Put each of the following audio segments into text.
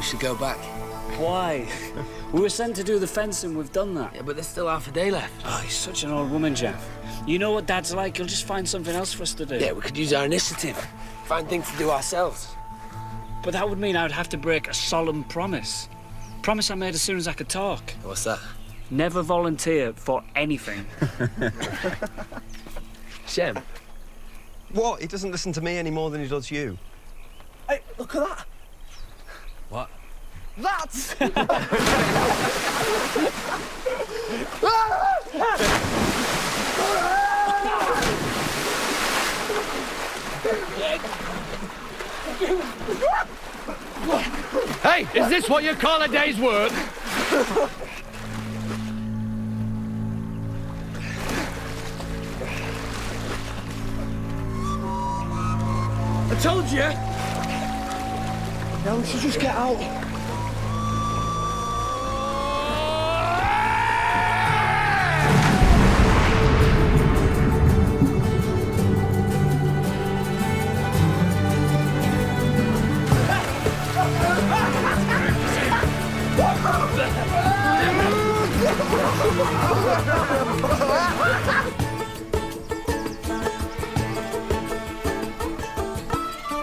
should go back. Why? We were sent to do the fencing, we've done that. Yeah, but there's still half a day left. Oh, you're such an old woman, Jeff. You know what Dad's like, he'll just find something else for us to do. Yeah, we could use our initiative. Find things to do ourselves. But that would mean I would have to break a solemn promise. Promise I made as soon as I could talk. What's that? Never volunteer for anything. Shem. What? He doesn't listen to me any more than he does you. Hey, look at that. What? That's... Hey, is this what you call a day's work? I told you. Now we should just get out.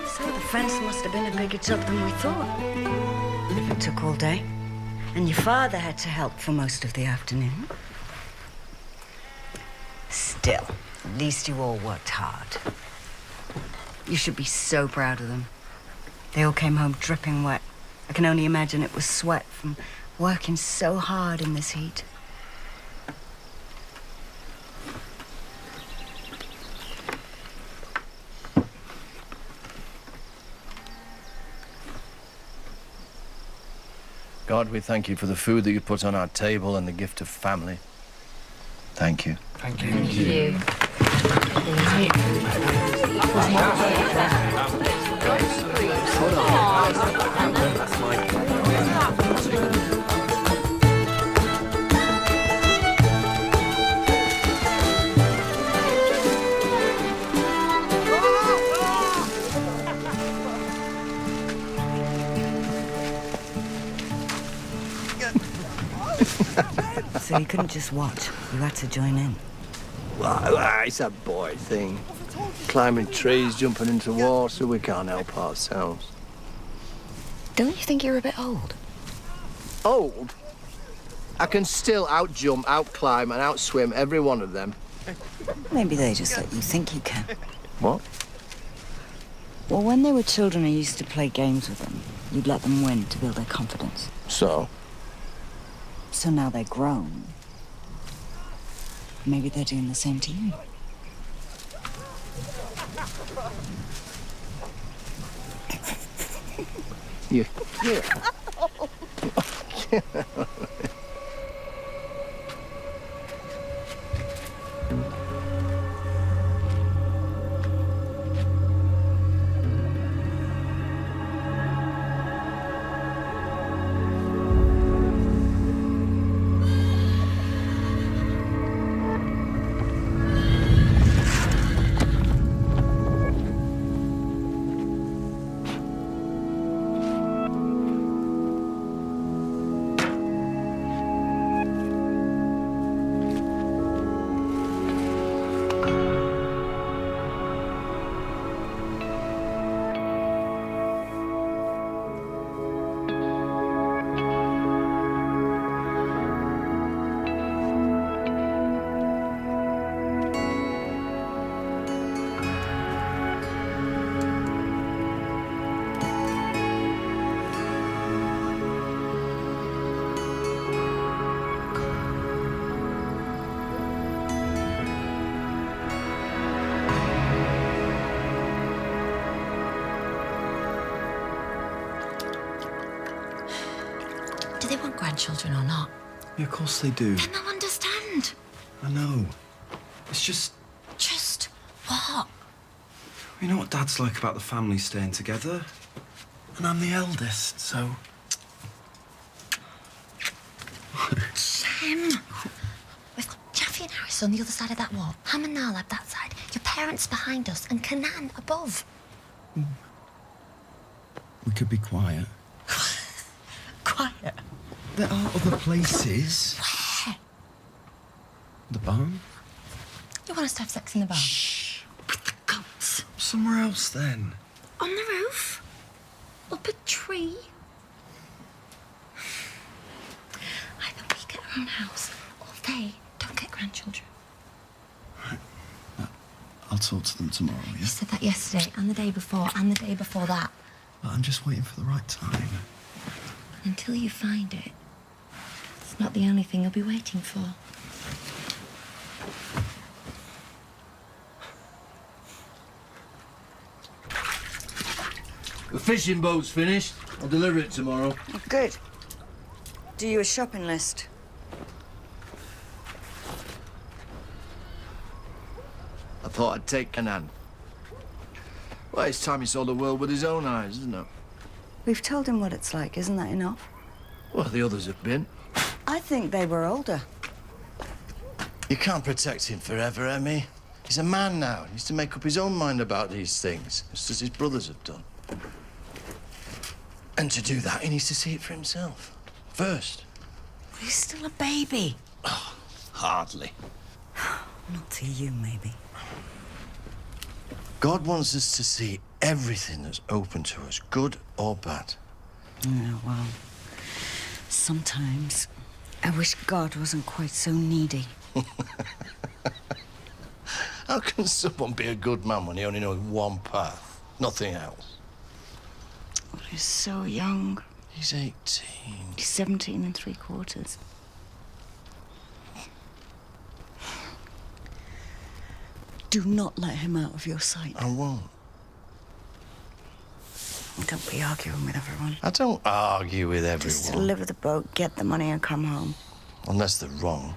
So the fence must have been a bigger job than we thought. If it took all day. And your father had to help for most of the afternoon. Still, at least you all worked hard. You should be so proud of them. They all came home dripping wet. I can only imagine it was sweat from working so hard in this heat. God, we thank you for the food that you put on our table and the gift of family. Thank you. Thank you. Thank you. So you couldn't just watch, you had to join in. Well, it's a boy thing. Climbing trees, jumping into water, we can't help ourselves. Don't you think you're a bit old? Old? I can still out-jump, out-climb and out-swim every one of them. Maybe they just let you think you can. What? Well, when they were children, I used to play games with them. You'd let them win to build their confidence. So? So now they're grown. Maybe they're doing the same to you. Yeah. Do they want grandchildren or not? Yeah, of course they do. Then they'll understand. I know. It's just... Just what? You know what Dad's like about the family staying together? And I'm the eldest, so... Shem! We've got Jaffy and Harris on the other side of that wall. Ham and Nalab that side. Your parents behind us and Canaan above. We could be quiet. Quiet. There are other places. Where? The barn? You want us to have sex in the barn? With the goats. Somewhere else, then. On the roof? Up a tree? Either we get our own house, or they don't get grandchildren. I'll talk to them tomorrow, You yeah? said that yesterday, and the day before, and the day before that. But I'm just waiting for the right time. Until you find it, it's not the only thing you'll be waiting for. The fishing boat's finished. I'll deliver it tomorrow. Good. Do you a shopping list? I thought I'd take Kenan. Well, it's time he saw the world with his own eyes, isn't it? We've told him what it's like, isn't that enough? Well, the others have been. I think they were older. You can't protect him forever, Emmy. He's a man now. He needs to make up his own mind about these things, just as his brothers have done. And to do that, he needs to see it for himself. First. He's still a baby. Hardly. Not to you, maybe. God wants us to see everything that's open to us, good or bad. Yeah, well, sometimes I wish God wasn't quite so needy. How can someone be a good man when he only knows one path, nothing else? Well, he's so young. He's 18. He's 17 3/4. Do not let him out of your sight. I won't. Don't be arguing with everyone. I don't argue with Just everyone. deliver the boat, get the money, and come home. Unless they're wrong.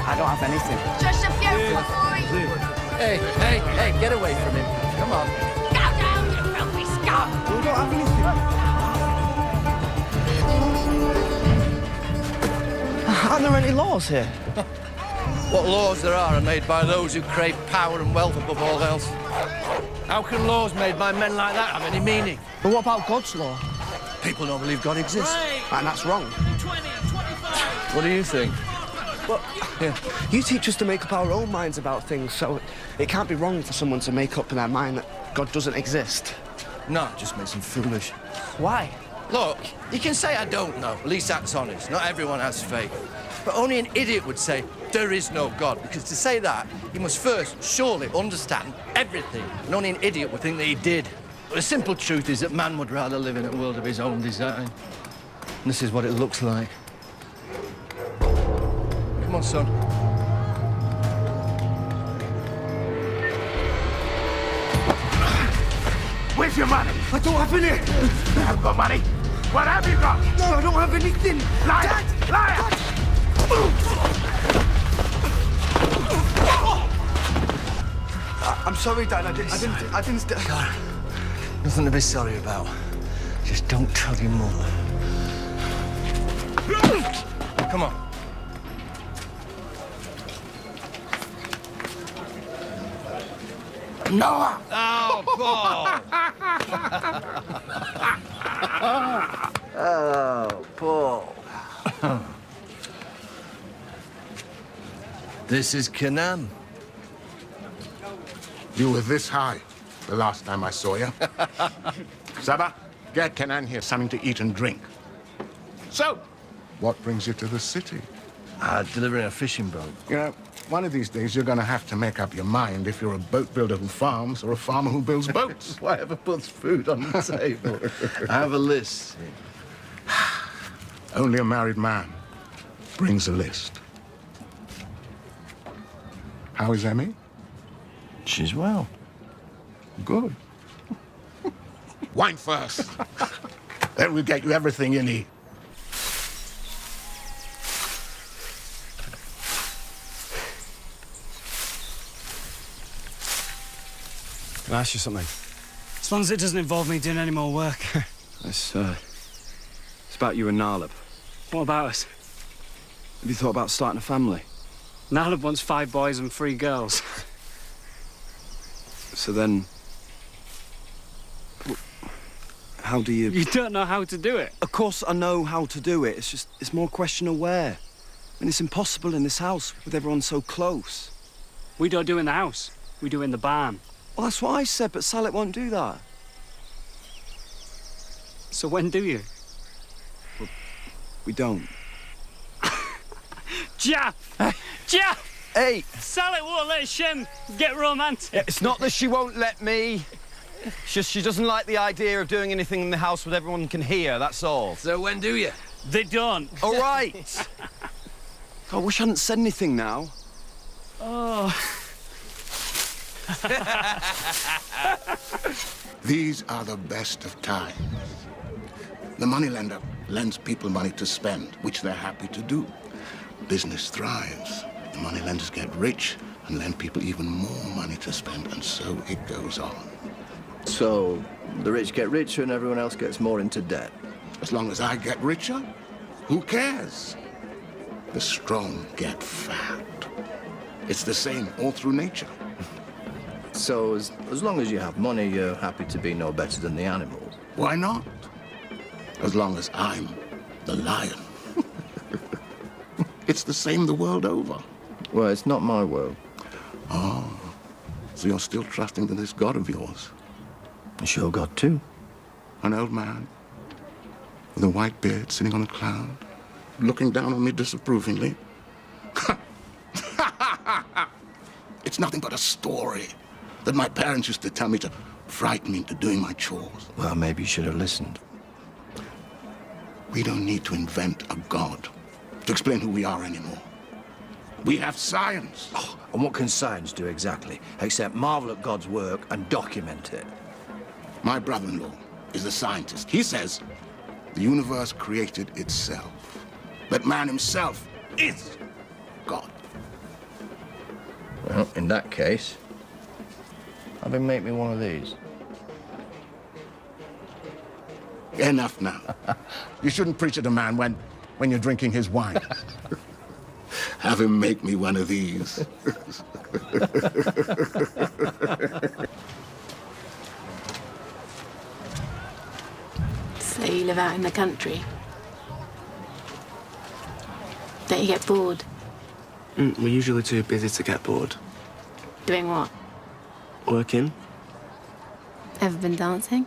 I don't have anything. Just a few boys. Hey, get away from him. Come on. Go down, you filthy scum! We don't have anything. Aren't there any laws here? What laws there are made by those who crave power and wealth above all else. How can laws made by men like that have any meaning? But what about God's law? People don't believe God exists. And that's wrong. 20, 25. What do you think? But you teach us to make up our own minds about things, so it can't be wrong for someone to make up in their mind that God doesn't exist. No, it just makes them foolish. Why? Look, you can say I don't know. At least that's honest. Not everyone has faith. But only an idiot would say there is no God, because to say that, he must first surely understand everything. And only an idiot would think that he did. But the simple truth is that man would rather live in a world of his own design. And this is what it looks like. Come on, son. Where's your money? I don't have any. You haven't got money? What have you got? No, I don't have anything. Liar! Dad! Liar! I'm sorry, Dad. I didn't. God, nothing to be sorry about. Just don't tell your mother. Come on. Noah! Oh, Paul! Oh, Paul. This is Kenan. You were this high the last time I saw you. Saba, get Kenan here something to eat and drink. So, what brings you to the city? Delivering a fishing boat. You know, one of these days you're going to have to make up your mind if you're a boat builder who farms or a farmer who builds boats. Whatever puts food on the table. I have a list. Only a married man brings a list. How is Emmy? She's well. Good. Wine first. Then we'll get you everything you need. Can I ask you something? As long as it doesn't involve me doing any more work. It's about you and Naleb. What about us? Have you thought about starting a family? Naleb wants 5 boys and 3 girls. So then... How do you... You don't know how to do it. Of course I know how to do it. It's more a question of where. And it's impossible in this house with everyone so close. We don't do in the house. We do in the barn. Well, that's what I said, but Salek won't do that. So when do you? We don't. Jaff! Jaff! Hey! Salek won't let Shem get romantic. It's not that she won't let me. It's just she doesn't like the idea of doing anything in the house that everyone can hear, that's all. So when do you? They don't. All right! I wish I hadn't said anything now. Oh. These are the best of times. The moneylender lends people money to spend, which they're happy to do. Business thrives. The moneylenders get rich and lend people even more money to spend, and so it goes on. So, the rich get richer and everyone else gets more into debt. As long as I get richer, who cares? The strong get fat. It's the same all through nature. So, as long as you have money, you're happy to be no better than the animals. Why not? As long as I'm the lion. It's the same the world over. Well, it's not my world. Oh, so you're still trusting in this God of yours? It's your God, too. An old man with a white beard sitting on a cloud, looking down on me disapprovingly. It's nothing but a story that my parents used to tell me to frighten me into doing my chores. Well, maybe you should have listened. We don't need to invent a God to explain who we are anymore. We have science. Oh, and what can science do exactly, except marvel at God's work and document it? My brother-in-law is a scientist. He says the universe created itself, that man himself is God. Well, in that case, have him make me one of these. Enough now. You shouldn't preach at a man when you're drinking his wine. Have him make me one of these. So you live out in the country? Don't you get bored? We're usually too busy to get bored. Doing what? Working. Ever been dancing?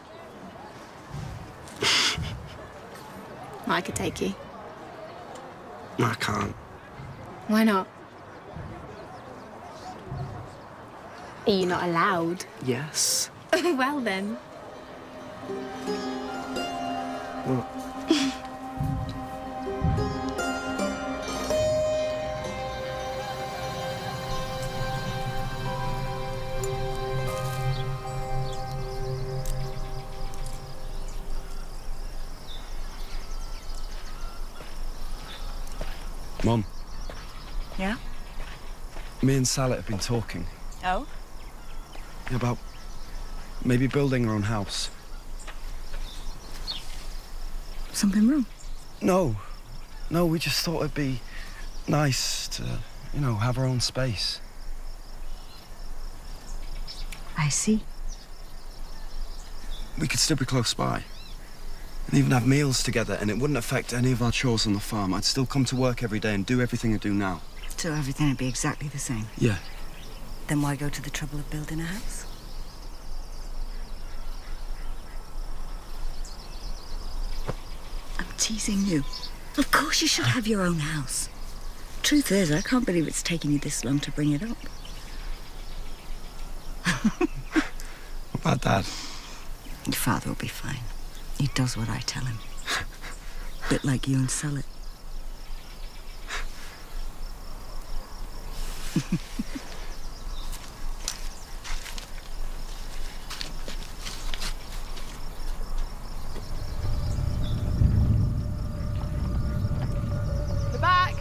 I could take you. I can't. Why not? Are you not allowed? Yes. Well then. Well, Mom, Yeah? me and Salek have been talking Oh? about maybe building our own house. Something wrong? No, we just thought it'd be nice to, have our own space. I see. We could still be close by. And even have meals together, and it wouldn't affect any of our chores on the farm. I'd still come to work every day and do everything I do now. So everything would be exactly the same. Yeah. Then why go to the trouble of building a house? I'm teasing you. Of course you should have your own house. Truth is, I can't believe it's taken you this long to bring it up. What about Dad? Your father will be fine. He does what I tell him. Bit like you and Sell It. We're back.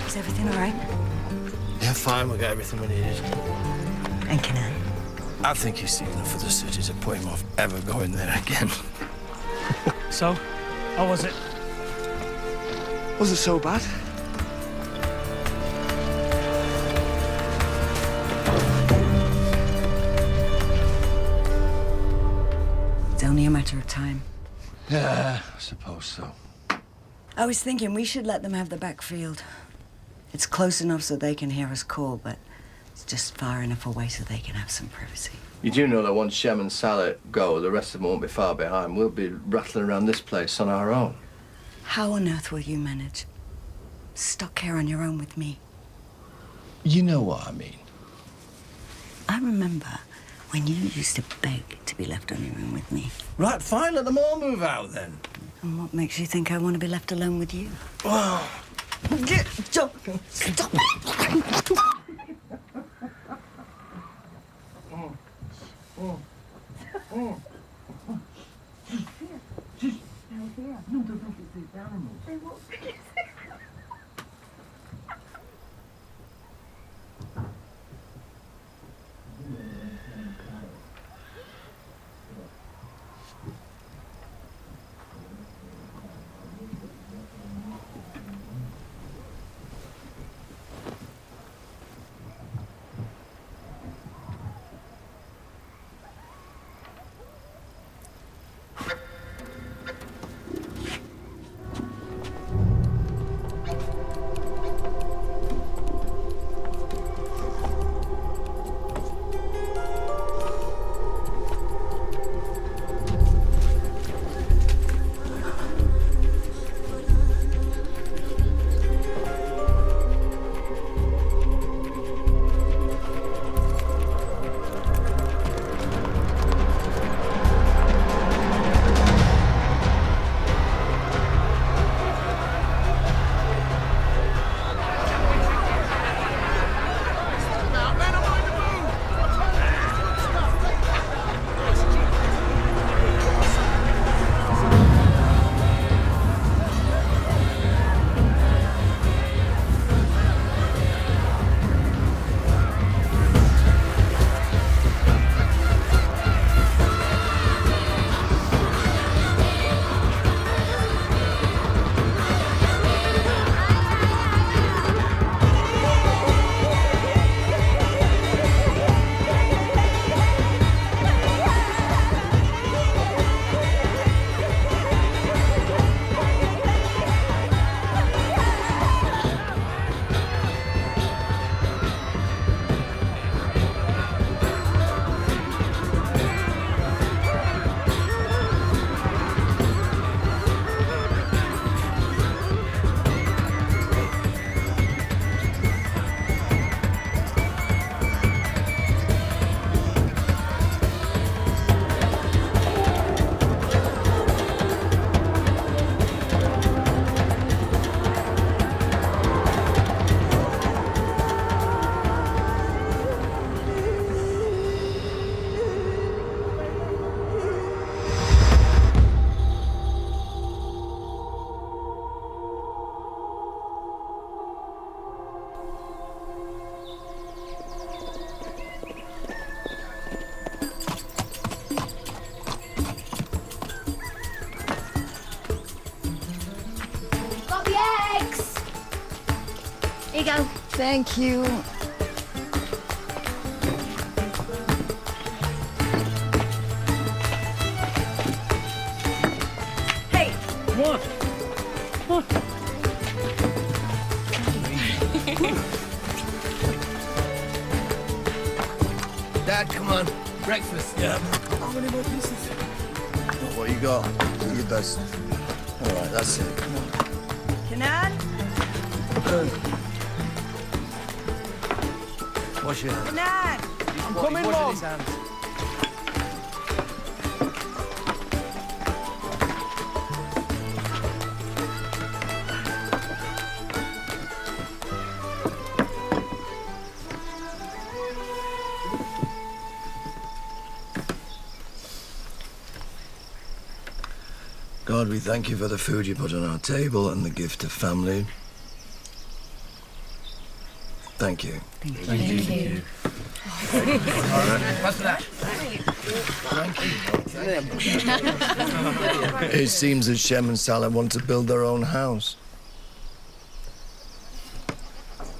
Is everything all right? Yeah, fine. We got everything we needed. And Kenan? I think he's seen enough of the city to put him off ever going there again. So, how was it? Was it so bad? It's only a matter of time. Yeah, I suppose so. I was thinking we should let them have the backfield. It's close enough so they can hear us call, but it's just far enough away so they can have some privacy. You do know that once Shem and Sallet go, the rest of them won't be far behind. We'll be rattling around this place on our own. How on earth will you manage? Stuck here on your own with me. You know what I mean. I remember when you used to beg to be left on your own with me. Right, fine, let them all move out then. And what makes you think I want to be left alone with you? Well, Stop it! Here you go. Thank you. Right, come on. Breakfast. Yeah. How many more pieces? What you got? Do your best. All right, that's it. Come on. Kenan? Wash your hands. Kenan! I'm coming, Mom. God, we thank you for the food you put on our table and the gift of family. Thank you. Thank you. What's that? It seems that Shem and Salah want to build their own house.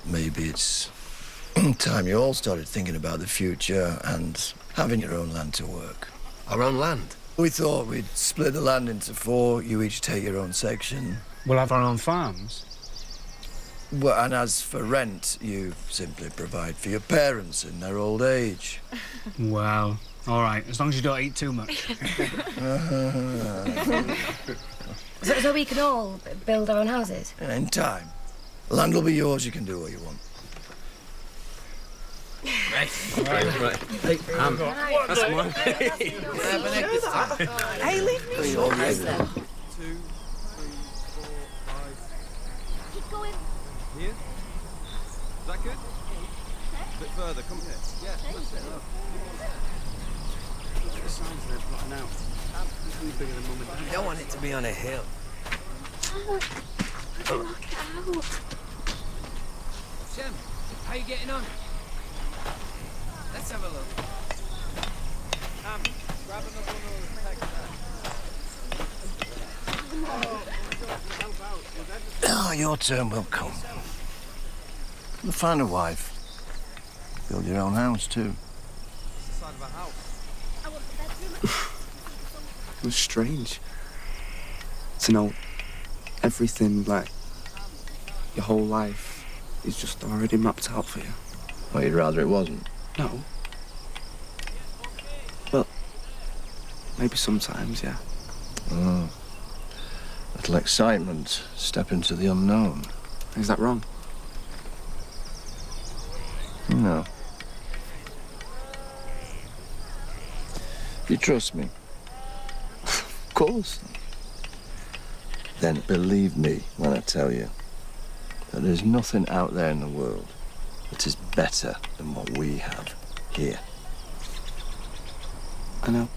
Maybe it's time you all started thinking about the future and having your own land to work. Our own land? We thought we'd split the land into 4, you each take your own section. We'll have our own farms. Well, and as for rent, you simply provide for your parents in their old age. Well, all right, as long as you don't eat too much. So we can all build our own houses? In time. Land will be yours, you can do what you want. Right. Hey, that's mine. Hey, leave me. Clean all the eggs. 2, 3, 4, 5. Keep going. Here? Is that good? A bit further, come here. Yeah, that's it. Look. Look at the signs they're plotting out. Absolutely bigger than Mum and Dad. You don't want it to be on a hill. Oh, knock it out. Shem, how you getting on? Let's have a look. Grab another one or take that. Oh, your turn will come. You'll find a wife. Build your own house, too. It's the side of a house. I want the bedroom. It was strange to know everything, like, your whole life is just already mapped out for you. Well, you'd rather it wasn't. No. Well, maybe sometimes, yeah. Oh. Little excitement. Step into the unknown. Is that wrong? No. You trust me? Of course. Then believe me when I tell you that there's nothing out there in the world that is better than what we have here. I know.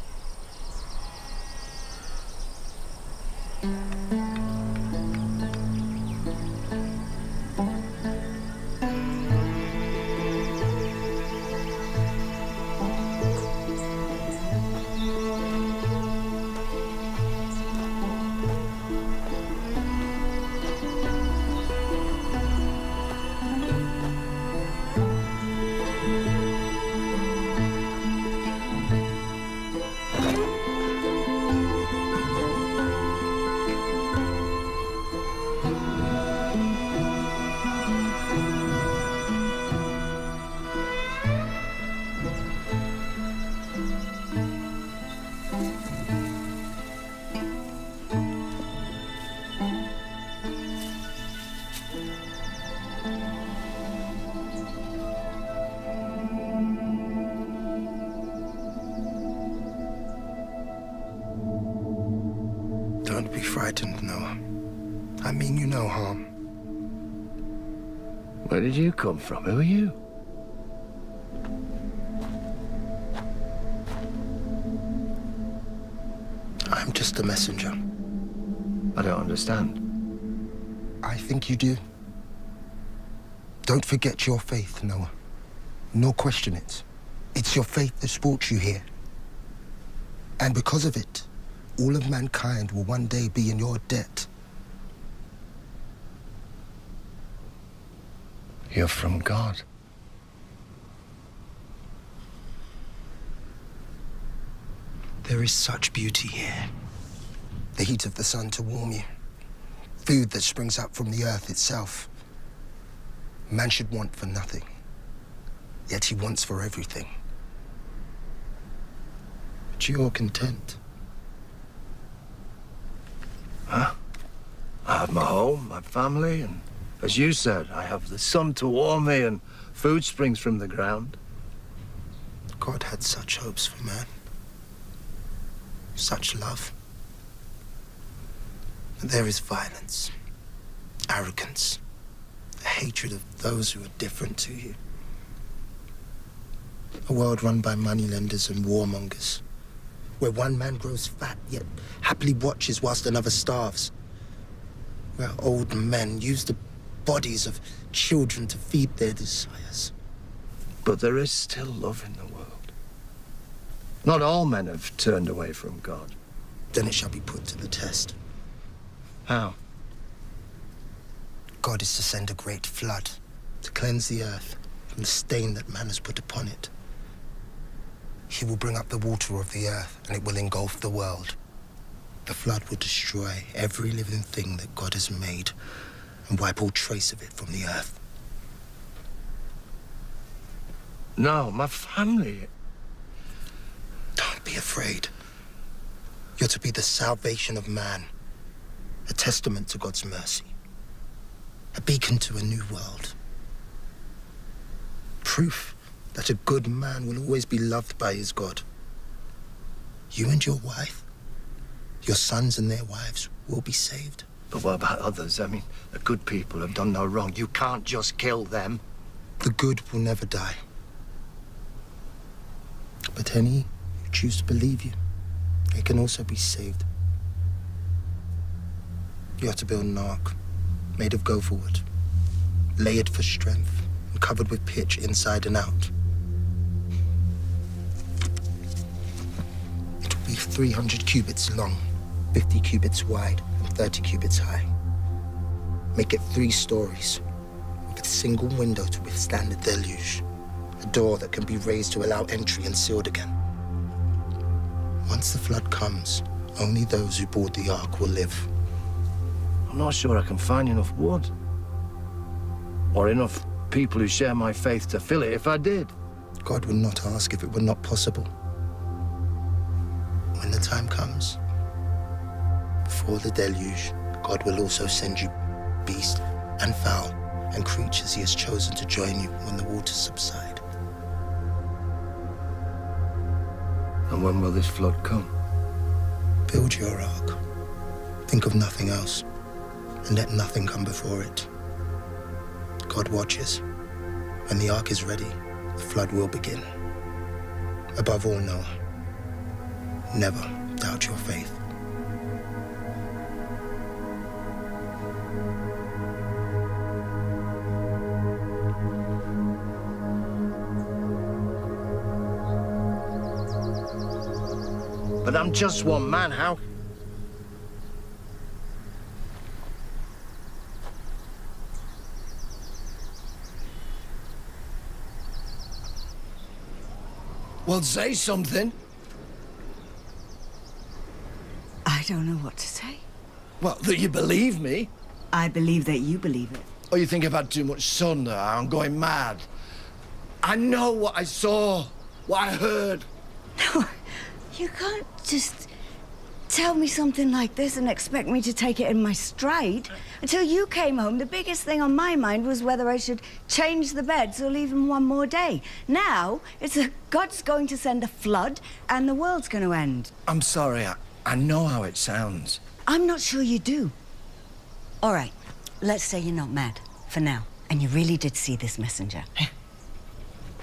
Don't be frightened, Noah. I mean you no harm. Where did you come from? Who are you? I'm just a messenger. I don't understand. I think you do. Don't forget your faith, Noah. Nor question it. It's your faith that's brought you here. And because of it, all of mankind will one day be in your debt. You're from God. There is such beauty here. The heat of the sun to warm you. Food that springs up from the earth itself. Man should want for nothing. Yet he wants for everything. to your content. Huh? I have my home, my family, and as you said, I have the sun to warm me and food springs from the ground. God had such hopes for man. Such love. But there is violence, arrogance, a hatred of those who are different to you. A world run by moneylenders and warmongers, where one man grows fat yet happily watches whilst another starves. Where old men use the bodies of children to feed their desires. But there is still love in the world. Not all men have turned away from God. Then it shall be put to the test. How? God is to send a great flood to cleanse the earth from the stain that man has put upon it. He will bring up the water of the earth, and it will engulf the world. The flood will destroy every living thing that God has made and wipe all trace of it from the earth. No, my family. Don't be afraid. You're to be the salvation of man, a testament to God's mercy, a beacon to a new world. Proof that a good man will always be loved by his God. You and your wife, your sons and their wives will be saved. But what about others? I mean, the good people have done no wrong. You can't just kill them. The good will never die. But any who choose to believe you, they can also be saved. You have to build an ark made of gopher wood, layered for strength and covered with pitch inside and out. It will be 300 cubits long, 50 cubits wide, and 30 cubits high. Make it 3 stories, with a single window to withstand the deluge. A door that can be raised to allow entry and sealed again. Once the flood comes, only those who board the ark will live. I'm not sure I can find enough wood. Or enough people who share my faith to fill it if I did. God would not ask if it were not possible. When the time comes, before the deluge, God will also send you beast and fowl and creatures he has chosen to join you when the waters subside. And when will this flood come? Build your ark. Think of nothing else, and let nothing come before it. God watches. When the ark is ready, the flood will begin. Above all, Noah, never doubt your faith. But I'm just one man, how? Well, say something. I don't know what to say. Well, that you believe me. I believe that you believe it. Or you think I've had too much sun there, I'm going mad. I know what I saw, what I heard. No, you can't just tell me something like this and expect me to take it in my stride. Until you came home, the biggest thing on my mind was whether I should change the beds or leave them one more day. Now, it's that God's going to send a flood and the world's going to end. I'm sorry, I know how it sounds. I'm not sure you do. All right, let's say you're not mad, for now, and you really did see this messenger.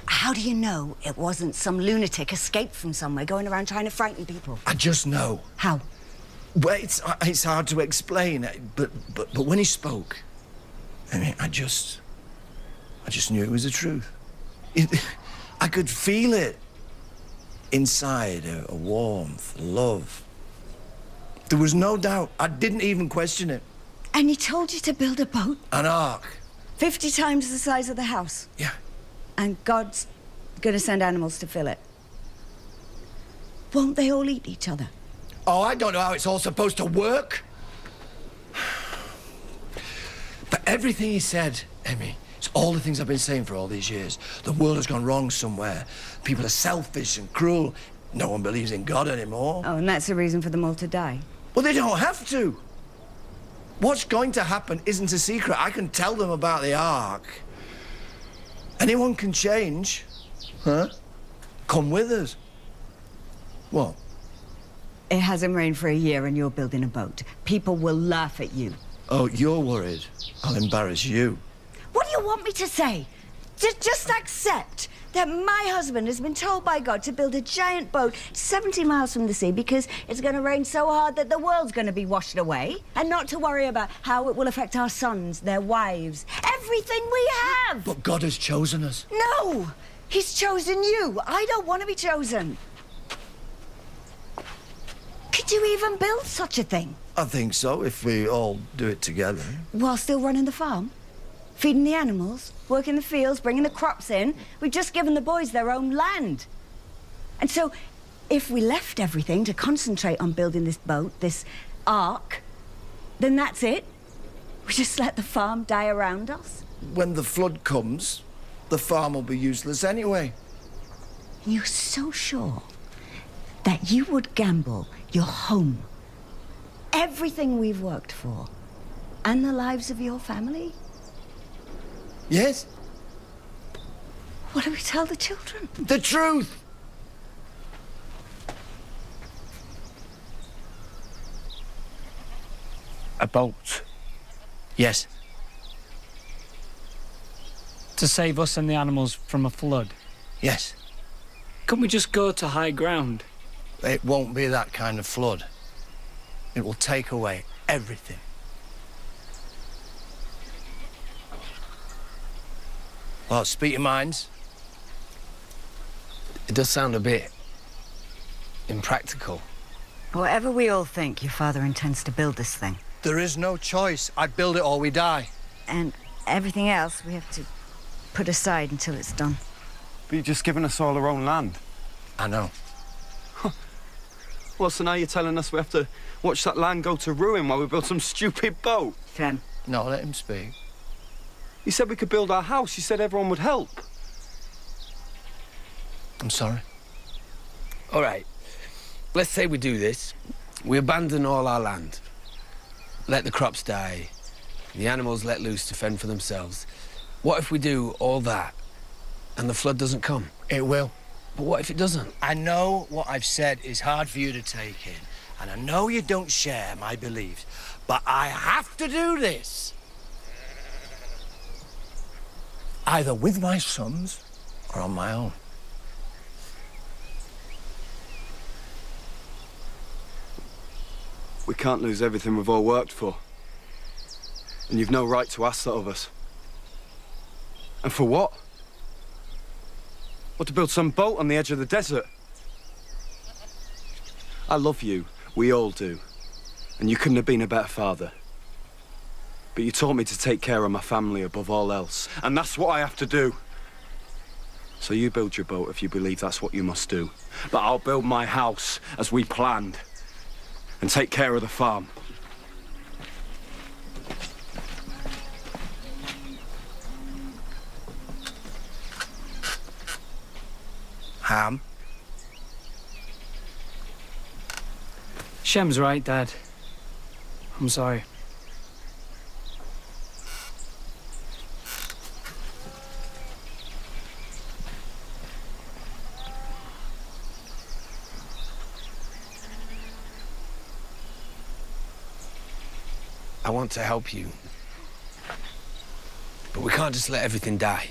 How do you know it wasn't some lunatic escaped from somewhere going around trying to frighten people? I just know. How? Well, it's hard to explain, but when he spoke, I mean, I just knew it was the truth. I could feel it inside, a warmth, love. There was no doubt. I didn't even question it. And he told you to build a boat? An ark. 50 times the size of the house? Yeah. And God's gonna send animals to fill it. Won't they all eat each other? Oh, I don't know how it's all supposed to work. But everything he said, Emmy, it's all the things I've been saying for all these years. The world has gone wrong somewhere. People are selfish and cruel. No one believes in God anymore. Oh, and that's the reason for them all to die? Well, they don't have to. What's going to happen isn't a secret. I can tell them about the Ark. Anyone can change. Huh? Come with us. What? It hasn't rained for a year and you're building a boat. People will laugh at you. Oh, you're worried. I'll embarrass you. What do you want me to say? Just accept that my husband has been told by God to build a giant boat 70 miles from the sea because it's going to rain so hard that the world's going to be washed away, and not to worry about how it will affect our sons, their wives, everything we have. But God has chosen us. No! He's chosen you. I don't want to be chosen. Could you even build such a thing? I think so, if we all do it together. While still running the farm? Feeding the animals? Working the fields? Bringing the crops in? We've just given the boys their own land. And so, if we left everything to concentrate on building this boat, this ark, then that's it? We just let the farm die around us? When the flood comes, the farm will be useless anyway. You're so sure that you would gamble your home, everything we've worked for, and the lives of your family? Yes. What do we tell the children? The truth! A boat. Yes. To save us and the animals from a flood. Yes. Couldn't we just go to high ground? It won't be that kind of flood. It will take away everything. Well, speak your minds. It does sound a bit impractical. Whatever we all think, your father intends to build this thing. There is no choice. I build it or we die. And everything else we have to put aside until it's done. But you've just given us all our own land. I know. Well, so now you're telling us we have to watch that land go to ruin while we build some stupid boat? Ken. No, let him speak. You said we could build our house. You said everyone would help. I'm sorry. All right. Let's say we do this. We abandon all our land. Let the crops die. The animals let loose to fend for themselves. What if we do all that and the flood doesn't come? It will. But what if it doesn't? I know what I've said is hard for you to take in, and I know you don't share my beliefs, but I have to do this. Either with my sons or on my own. We can't lose everything we've all worked for. And you've no right to ask that of us. And for what? What, to build some boat on the edge of the desert? I love you. We all do. And you couldn't have been a better father. But you taught me to take care of my family above all else. And that's what I have to do. So you build your boat if you believe that's what you must do. But I'll build my house as we planned. And take care of the farm. Ham? Shem's right, Dad. I'm sorry. I want to help you. But we can't just let everything die.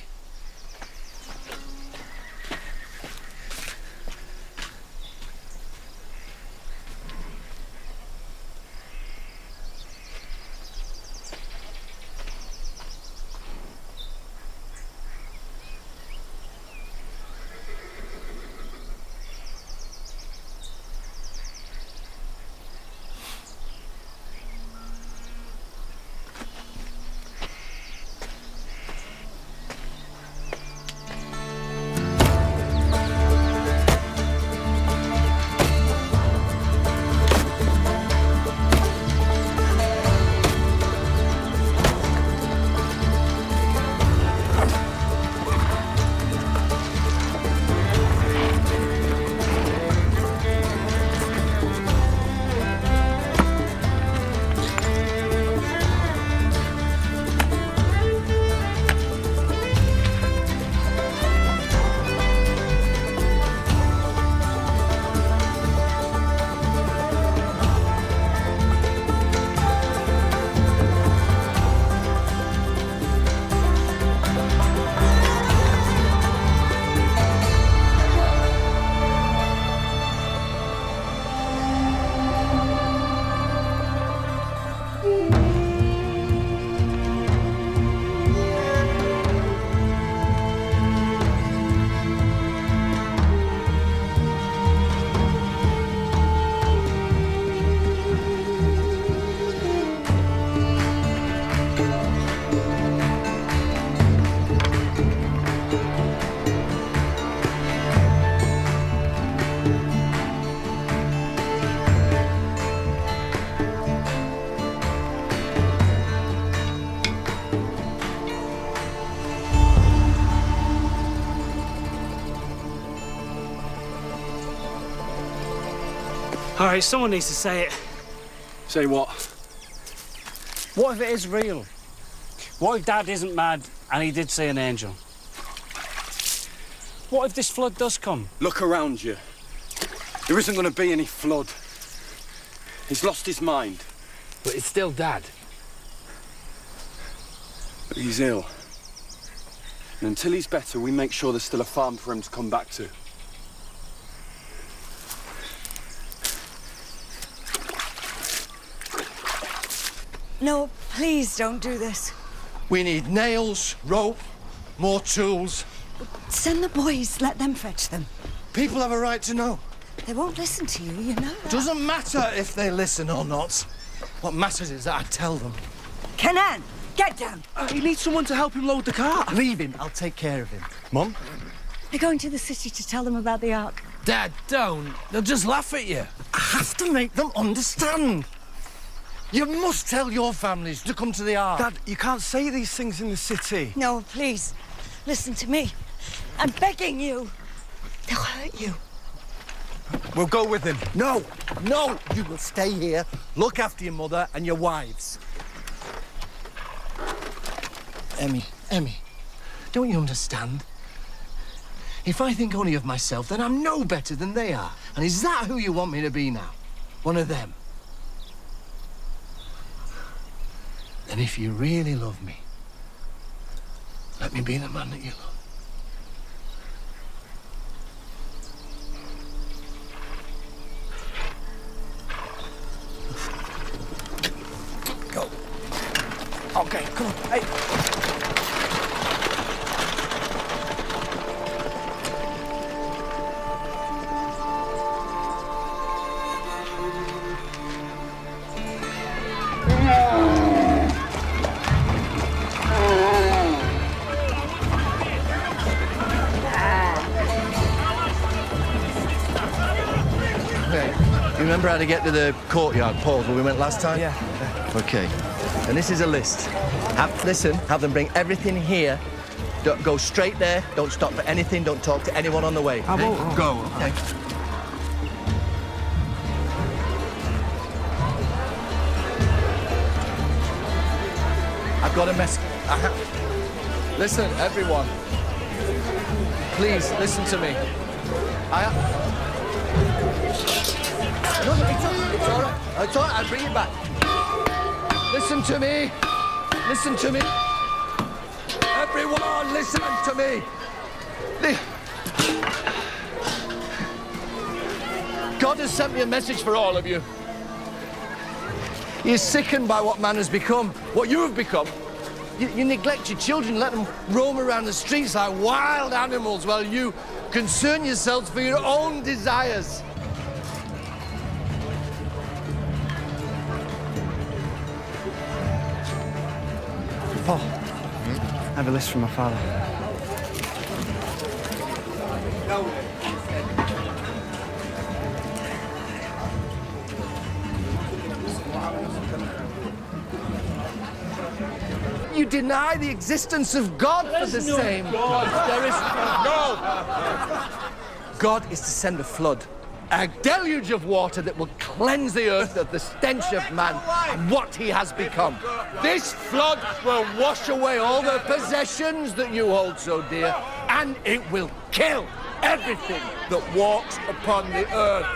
All right, someone needs to say it. Say what? What if it is real? What if Dad isn't mad and he did see an angel? What if this flood does come? Look around you. There isn't going to be any flood. He's lost his mind. But it's still Dad. But he's ill. And until he's better, we make sure there's still a farm for him to come back to. No, please don't do this. We need nails, rope, more tools. Send the boys, let them fetch them. People have a right to know. They won't listen to you, you know that. Doesn't matter if they listen or not. What matters is that I tell them. Kenan, get down. He needs someone to help him load the car. Leave him, I'll take care of him. Mum? They're going to the city to tell them about the Ark. Dad, don't. They'll just laugh at you. I have to make them understand. You must tell your families to come to the Ark. Dad, you can't say these things in the city. No, please, listen to me. I'm begging you. They'll hurt you. We'll go with him. No, no, you will stay here, look after your mother and your wives. Emmy, don't you understand? If I think only of myself, then I'm no better than they are. And is that who you want me to be now? One of them? Then if you really love me, let me be the man that you love. Go. Okay, come on. Hey. You remember how to get to the courtyard, Paul, where we went last time? Yeah. Okay. And this is a list. Have them bring everything here. Don't go straight there. Don't stop for anything. Don't talk to anyone on the way. I won't. Go. Okay. I've got a mess. Listen, everyone. Please, listen to me. No, it's all right. It's all right. I'll bring it back. Listen to me. Listen to me. Everyone, listen to me. God has sent me a message for all of you. He is sickened by what man has become, what you have become. You neglect your children, let them roam around the streets like wild animals while you concern yourselves for your own desires. Paul, I have a list from my father. You deny the existence of God for the same. There is no. God is to send a flood, a deluge of water that will cleanse the earth of the stench of man and what he has become. This flood will wash away all the possessions that you hold so dear, and it will kill everything that walks upon the earth.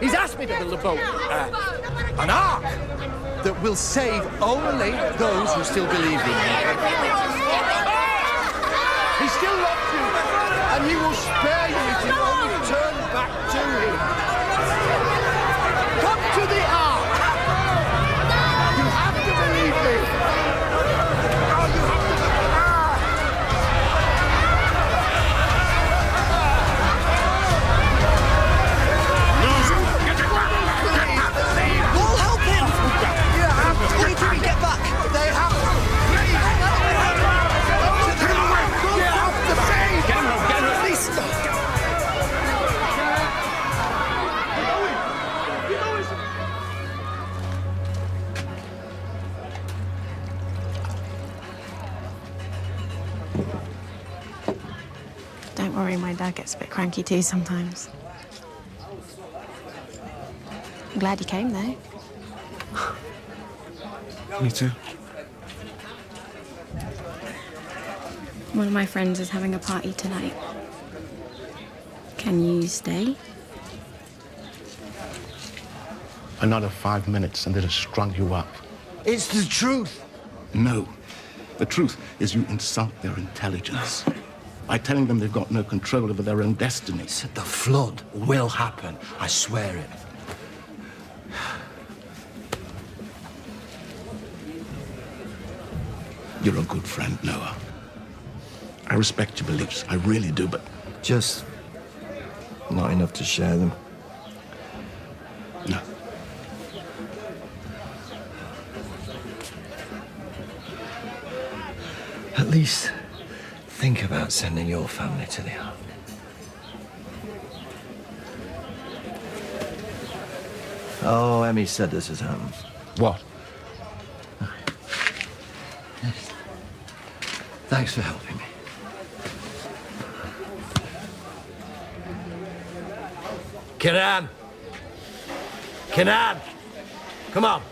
He's asked me to build a boat, an ark, that will save only those who still believe in him. He still loves you, and he will spare you if you only turn back to him. Come to the ark. You have to believe me. Oh, you have to believe me. We'll help him. Wait till we get back. They have to. Please. You have to save. Get him. Please. Don't worry, my dad gets a bit cranky too sometimes. I'm glad you came, though. Me too. One of my friends is having a party tonight. Can you stay? Another 5 minutes and they'd have strung you up. It's the truth. No. The truth is you insult their intelligence by telling them they've got no control over their own destinies. The flood will happen. I swear it. You're a good friend, Noah. I respect your beliefs. I really do, but... Just not enough to share them. No. At least think about sending your family to the army. Oh, Emmy said this has happened. What? Thanks for helping me. Kenan! Kenan! Come on!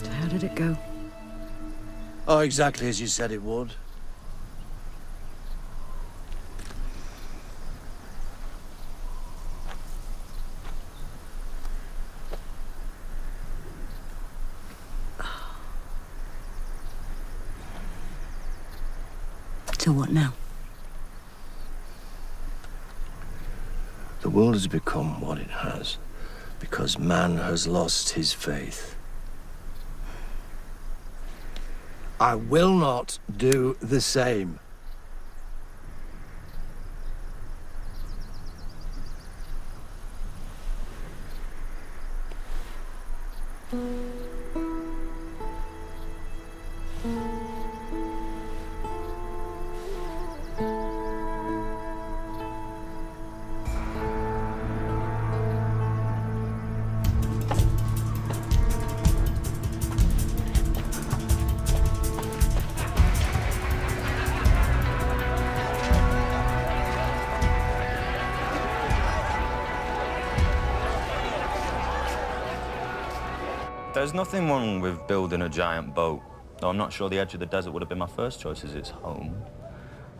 How did it go? Oh, exactly as you said it would. So what now? The world has become what it has because man has lost his faith. I will not do the same. There's nothing wrong with building a giant boat, though I'm not sure the edge of the desert would have been my first choice as its home.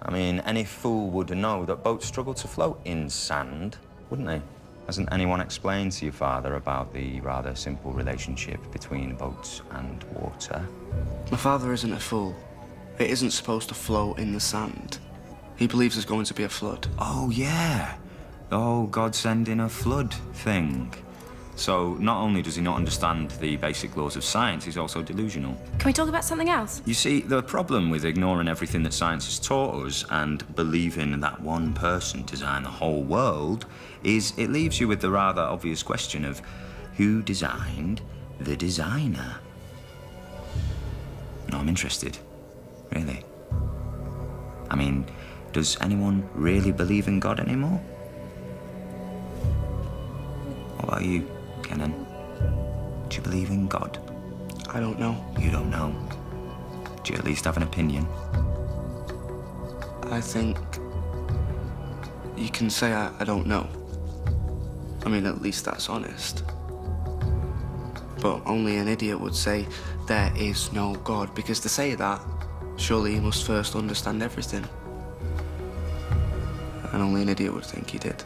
I mean, any fool would know that boats struggle to float in sand, wouldn't they? Hasn't anyone explained to your father about the rather simple relationship between boats and water? My father isn't a fool. It isn't supposed to float in the sand. He believes there's going to be a flood. Oh, yeah. The whole God sending a flood thing. So not only does he not understand the basic laws of science, he's also delusional. Can we talk about something else? You see, the problem with ignoring everything that science has taught us and believing that one person designed the whole world is it leaves you with the rather obvious question of who designed the designer? No, I'm interested. Really. I mean, does anyone really believe in God anymore? What about you, Kenan? Do you believe in God? I don't know. You don't know? Do you at least have an opinion? I think you can say I don't know. I mean, at least that's honest. But only an idiot would say there is no God, because to say that, surely he must first understand everything. And only an idiot would think he did.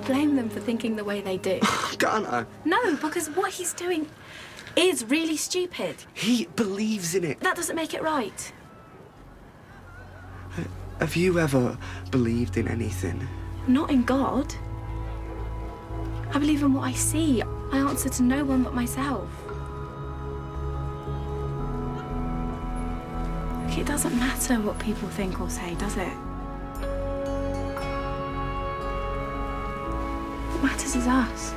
blame them for thinking the way they do. Can't I? No, because what he's doing is really stupid. He believes in it. That doesn't make it right. Have you ever believed in anything? Not in God. I believe in what I see. I answer to no one but myself. It doesn't matter what people think or say, does it? What matters is us.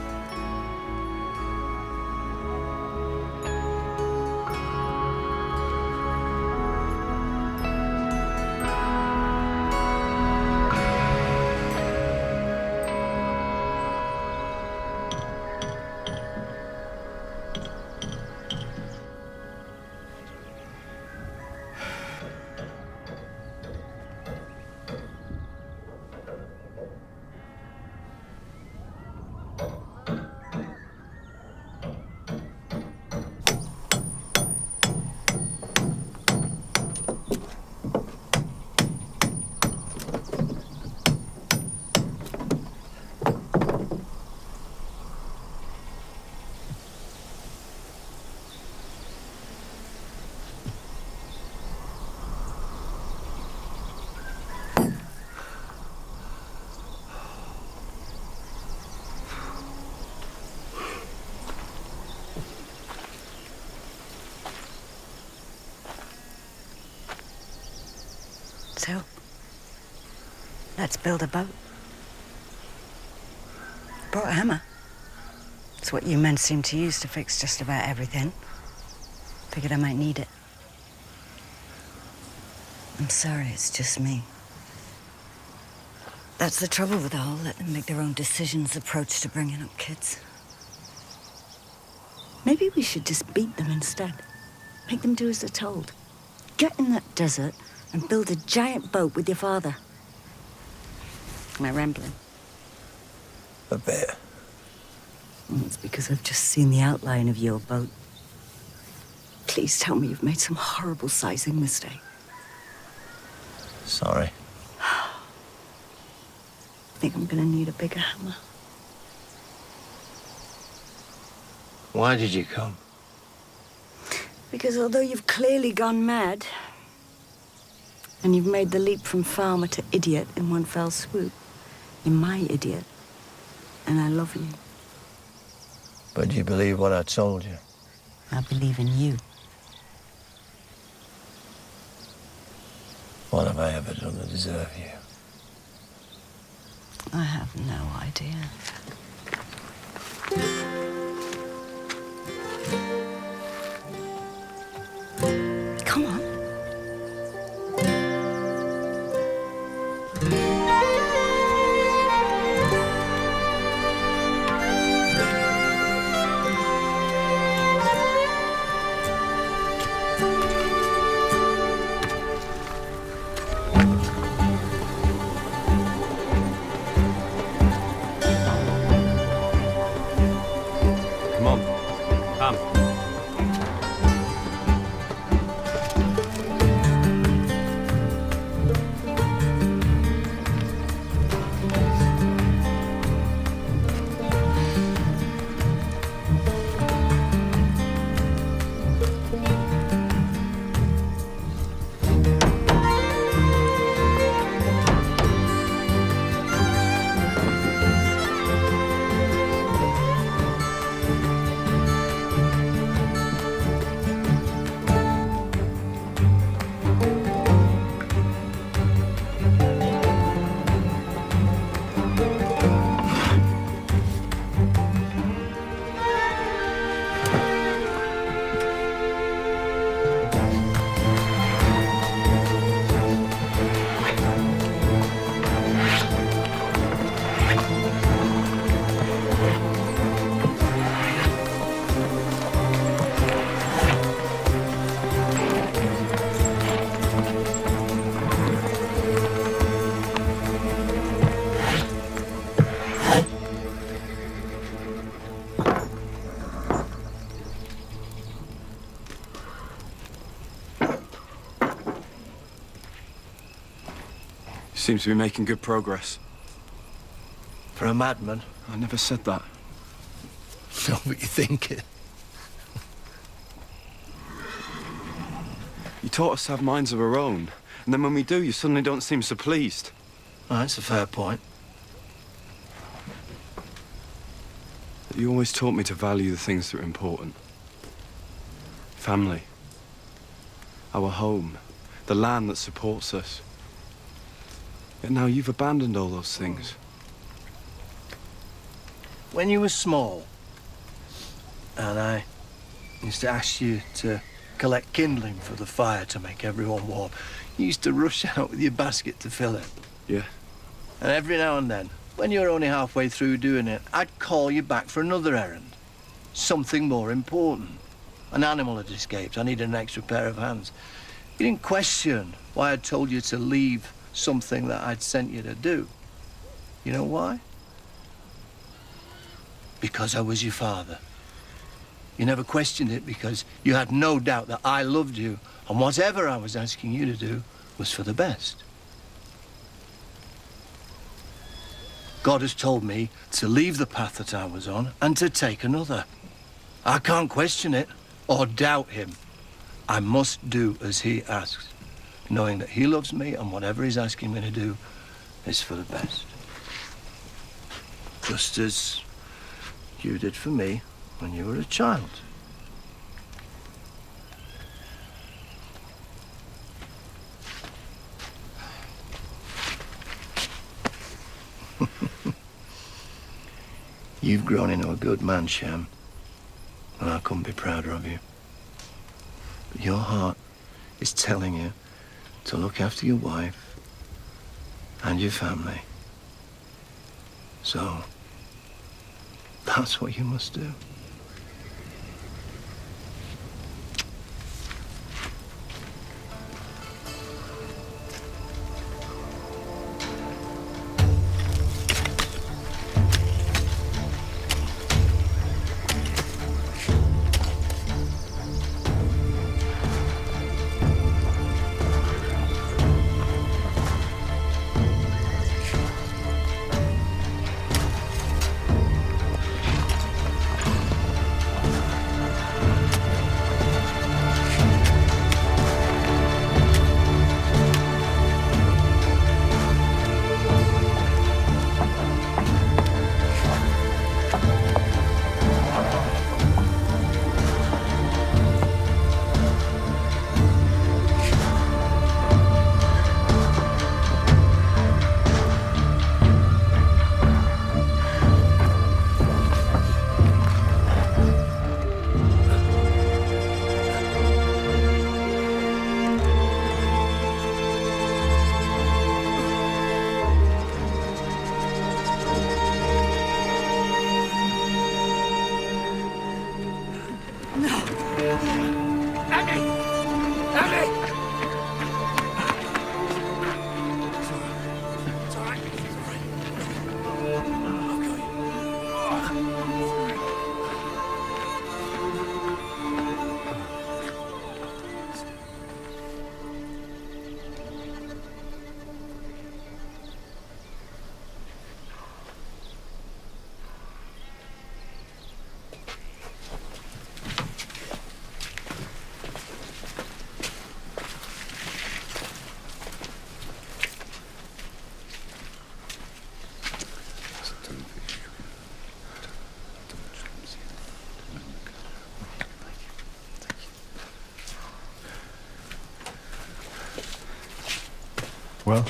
So, let's build a boat. Brought a hammer. It's what you men seem to use to fix just about everything. Figured I might need it. I'm sorry, it's just me. That's the trouble with the whole let them make their own decisions approach to bringing up kids. Maybe we should just beat them instead. Make them do as they're told. Get in that desert and build a giant boat with your father. Am I rambling? A bit. It's because I've just seen the outline of your boat. Please tell me you've made some horrible sizing mistake. Sorry. I think I'm gonna need a bigger hammer. Why did you come? Because although you've clearly gone mad, and you've made the leap from farmer to idiot in one fell swoop, you're my idiot, and I love you. But do you believe what I told you? I believe in you. What have I ever done to deserve you? I have no idea. Come on. Come on. Come. Seems to be making good progress. For a madman. I never said that. No, but you think it. You taught us to have minds of our own, and then when we do, you suddenly don't seem so pleased. Oh, that's a fair point. You always taught me to value the things that are important. Family. Our home. The land that supports us. Yet now you've abandoned all those things. When you were small, and I used to ask you to collect kindling for the fire to make everyone warm, you used to rush out with your basket to fill it. Yeah. And every now and then, when you were only halfway through doing it, I'd call you back for another errand. Something more important. An animal had escaped. I needed an extra pair of hands. You didn't question why I'd told you to leave something that I'd sent you to do. You know why? Because I was your father. You never questioned it because you had no doubt that I loved you, and whatever I was asking you to do was for the best. God has told me to leave the path that I was on and to take another. I can't question it or doubt him. I must do as he asks, knowing that he loves me and whatever he's asking me to do is for the best. Just as you did for me when you were a child. You've grown into a good man, Shem, and I couldn't be prouder of you. But your heart is telling you to look after your wife and your family. So, that's what you must do. Well?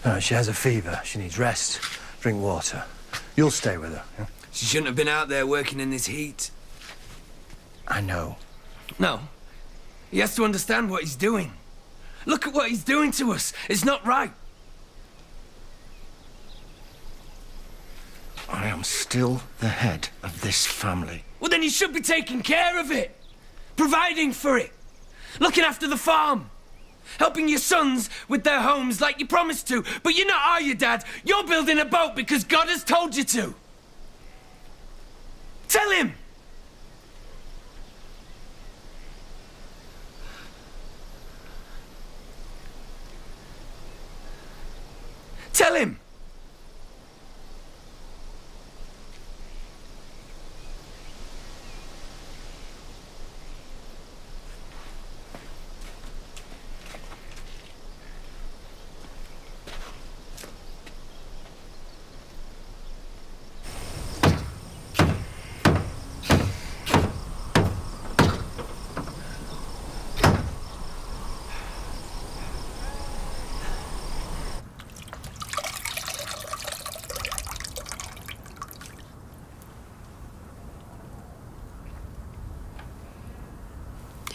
No, she has a fever. She needs rest. Drink water. You'll stay with her, yeah? She shouldn't have been out there working in this heat. I know. No. He has to understand what he's doing. Look at what he's doing to us. It's not right. I am still the head of this family. Well, then you should be taking care of it. Providing for it. Looking after the farm. Helping your sons with their homes like you promised to. But you're not, are you, Dad? You're building a boat because God has told you to. Tell him! Tell him!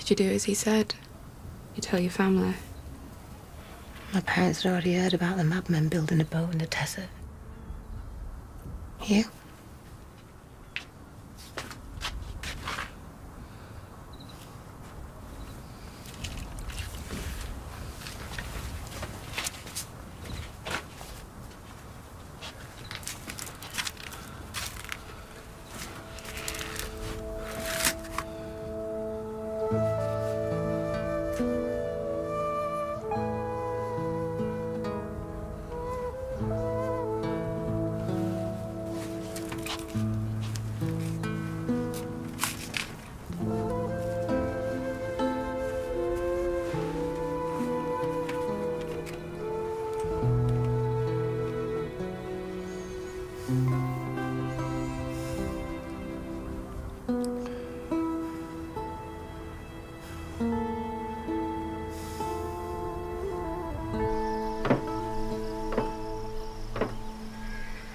Did you do as he said? You tell your family? My parents had already heard about the madmen building a boat in the desert. You?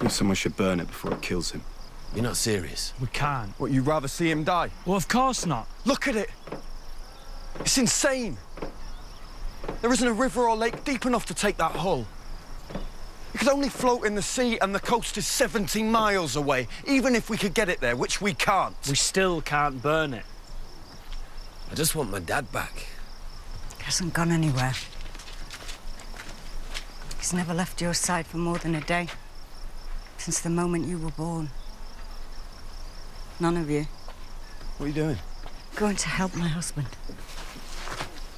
Someone should burn it before it kills him. You're not serious. We can't. What, you'd rather see him die? Well, of course not. Look at it! It's insane! There isn't a river or lake deep enough to take that hull. It could only float in the sea, and the coast is 70 miles away, even if we could get it there, which we can't. We still can't burn it. I just want my dad back. He hasn't gone anywhere. He's never left your side for more than a day. Since the moment you were born. None of you. What are you doing? Going to help my husband.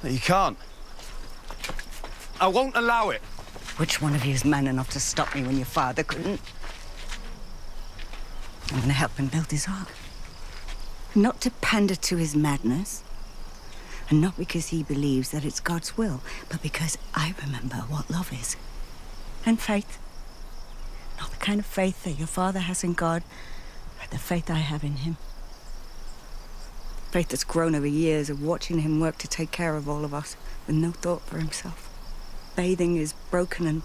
No, you can't. I won't allow it. Which one of you is man enough to stop me when your father couldn't? I'm going to help him build his ark. Not to pander to his madness, and not because he believes that it's God's will, but because I remember what love is. And faith. Not the kind of faith that your father has in God, but the faith I have in him. Faith that's grown over years of watching him work to take care of all of us with no thought for himself. Bathing his broken and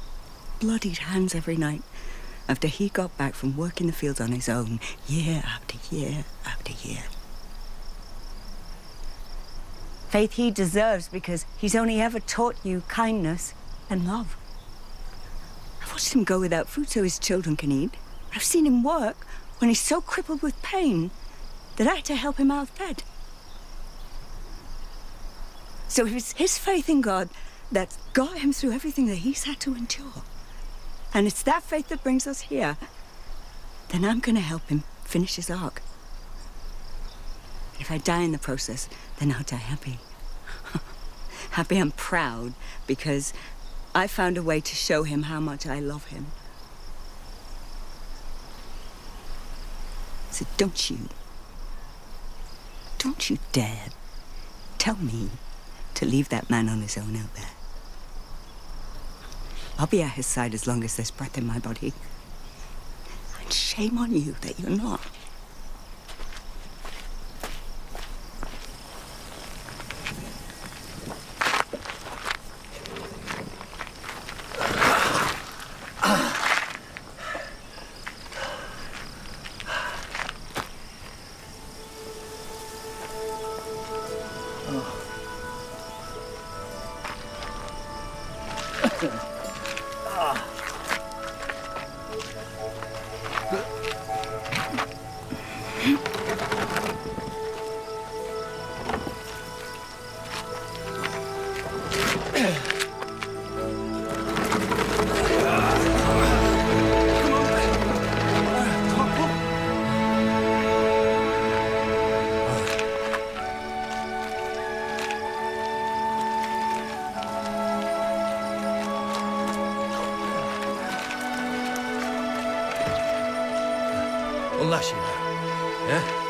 bloodied hands every night after he got back from working the fields on his own, year after year after year. Faith he deserves because he's only ever taught you kindness and love. I've watched him go without food so his children can eat. I've seen him work when he's so crippled with pain that I had to help him out of bed. So if it's his faith in God that's got him through everything that he's had to endure, and it's that faith that brings us here, then I'm going to help him finish his ark. If I die in the process, then I'll die happy. Happy and proud because I found a way to show him how much I love him. So don't you dare tell me to leave that man on his own out there. I'll be at his side as long as there's breath in my body. And shame on you that you're not. Unlash you now, yeah?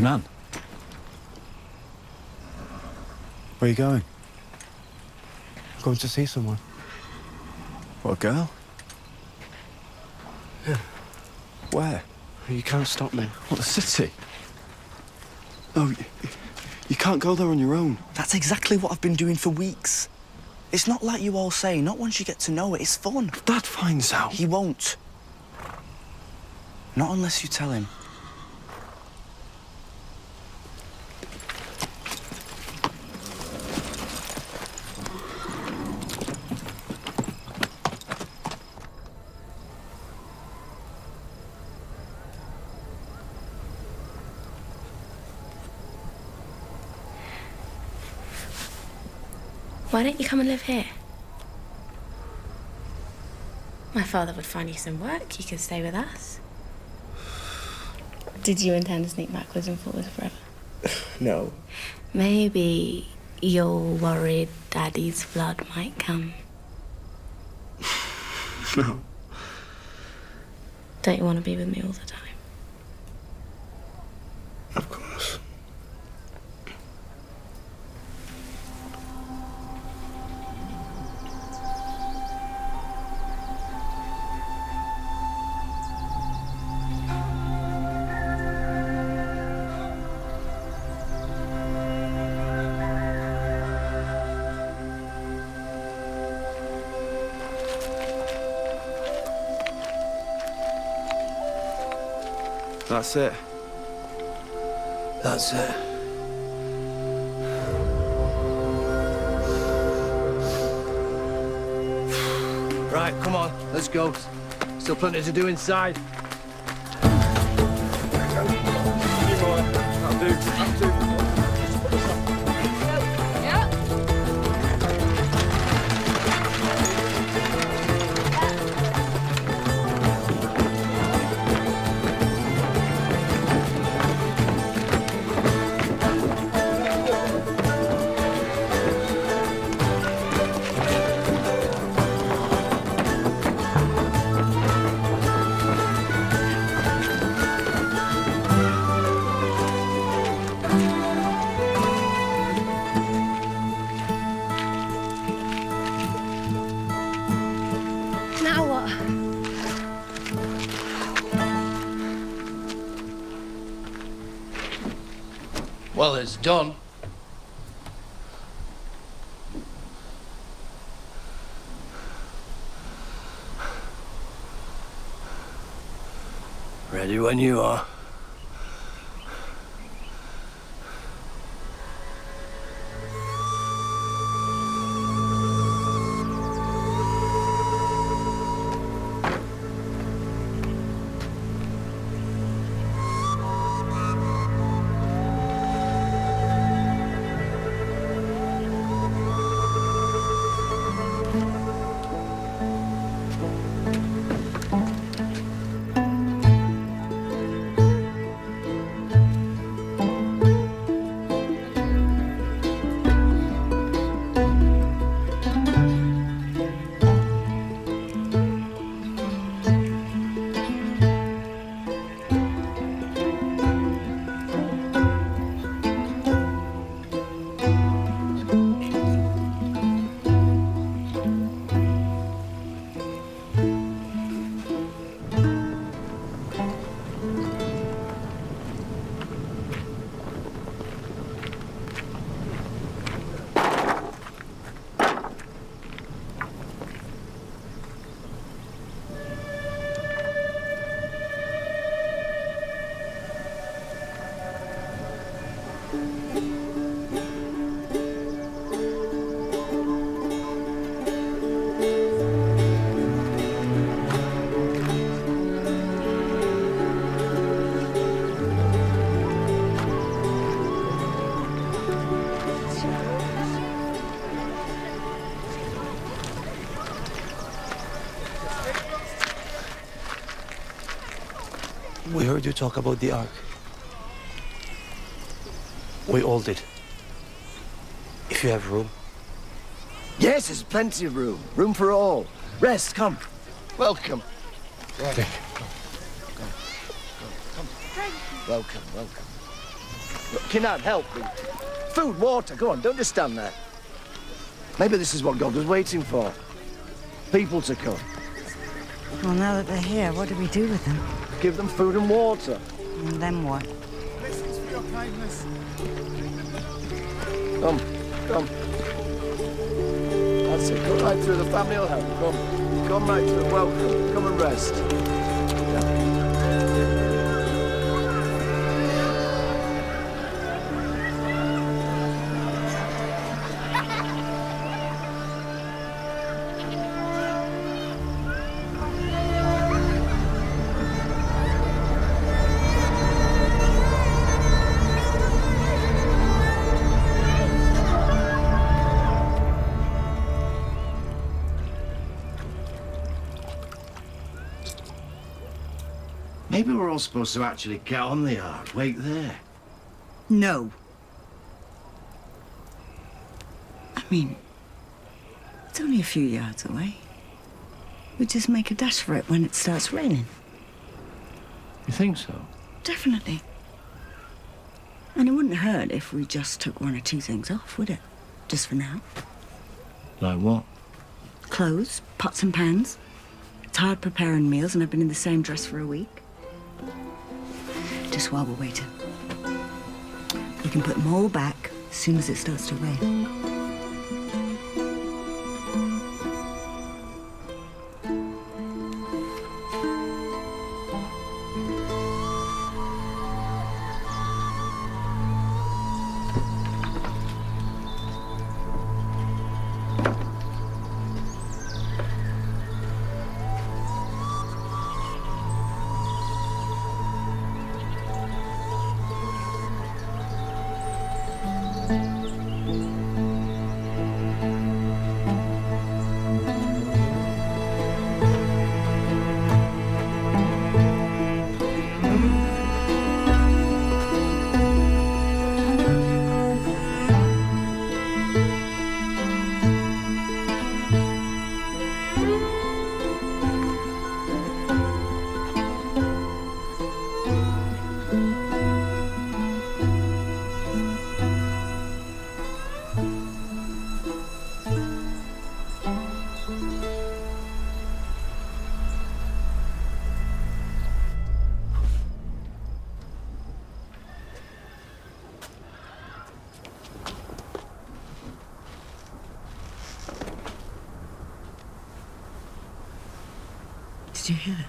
Canaan. Where are you going? I'm going to see someone. What, a girl? Yeah. Where? You can't stop me. What, the city? Oh, you can't go there on your own. That's exactly what I've been doing for weeks. It's not like you all say, not once you get to know it, it's fun. If Dad finds out... He won't. Not unless you tell him. Why don't you come and live here? My father would find you some work. You could stay with us. Did you intend to sneak backwards and forwards forever? No. Maybe you're worried Daddy's blood might come. No. Don't you want to be with me all the time? Of course. That's it. That's it. Right, come on, let's go. Still plenty to do inside. Now what? Well, it's done. Ready when you are. We heard you talk about the Ark. We all did. If you have room. Yes, there's plenty of room. Room for all. Rest, come. Welcome. Thank you. Welcome, welcome. Look, Kinan, help me. Food, water, go on, don't just stand there. Maybe this is what God was waiting for. People to come. Well, now that they're here, what do we do with them? Give them food and water. And then what? Blessings for your kindness. Come, come. That's it, come right through, the family will help. Come right through, welcome. Come and rest. Maybe we're all supposed to actually get on the ark, wait there. No. I mean, it's only a few yards away. We just make a dash for it when it starts raining. You think so? Definitely. And it wouldn't hurt if we just took one or two things off, would it? Just for now. Like what? Clothes, pots and pans. It's hard preparing meals, and I've been in the same dress for a week. Just while we're waiting. We can put them all back as soon as it starts to rain. Did you hear it?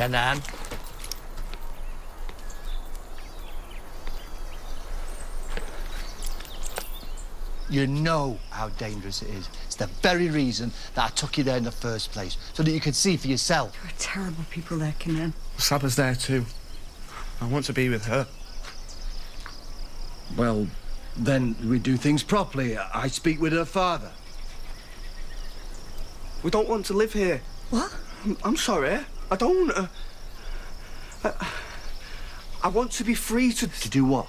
Kenan. You know how dangerous it is. It's the very reason that I took you there in the first place, so that you could see for yourself. There are terrible people there, Kenan. Saba's there too. I want to be with her. Well, then we do things properly. I speak with her father. We don't want to live here. What? I'm sorry. I don't. I want to be free to... To do what?